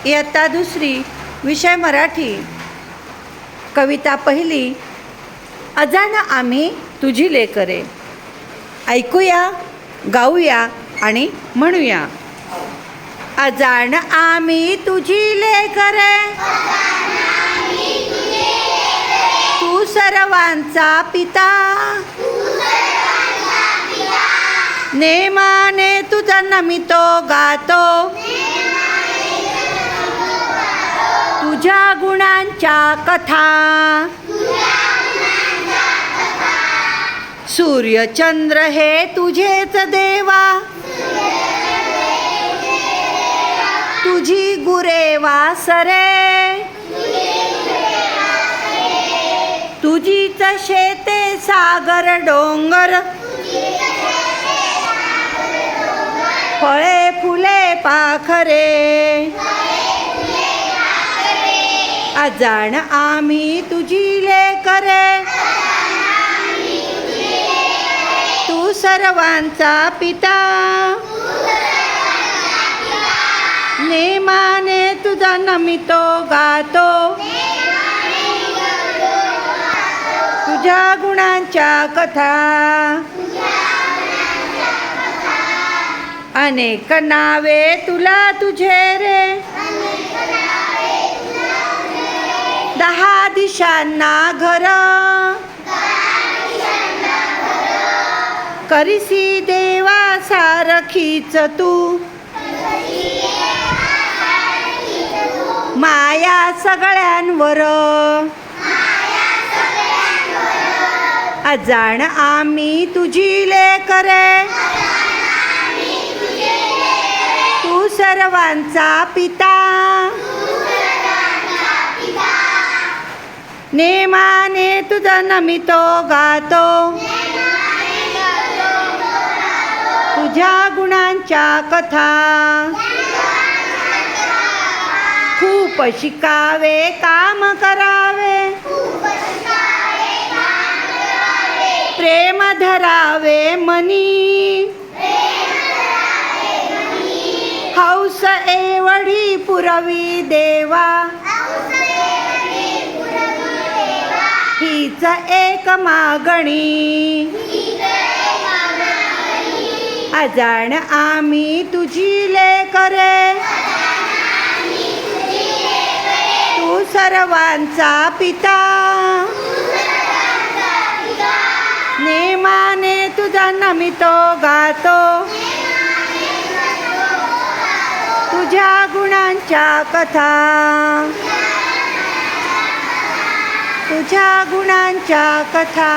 इयत्ता दुसरी, विषय मराठी. कविता पहिली. अजाण आम्ही तुझी लेकरे. ऐकूया, गाऊया आणि म्हणूया. अजाण आम्ही तुझी लेकरे, तू सर्वांचा पिता. नेमाने तुझा नमितो गातो, तुझ्या गुणांच्या कथा. सूर्य चंद्र हे तुझेच देवा, तुझी गुरे वासरे. तुझीच शेते सागर डोंगर, फळे फुले पाखरे. अजाण आम्ही तुझी लेकरे, तू सर्वांचा पिता. नेमाने तुझा नमितो गातो, तुझ्या गुणांच्या कथा. अनेक नावे तुला तुझे रे, 10 दिशांना घर. करिसी देवा सारखीच तू, माया सगळ्यांवर. अजाण आम्ही तुझी लेकरे, तू सर्वांचा पिता. नेमाने तुझा नमितो गातो, तुझ्या गुणांच्या कथा. खूप शिकावे काम करावे, प्रेम धरावे मनी. हौस एवढी पुरवी देवा, हीच एक मागणी. अजाण आम्ही तुझी लेकरे, तू सर्वांचा पिता. नेमाने तुझा नमितो गातो, तुझ्या गुणांच्या कथा. तुझ्या गुणांच्या कथा.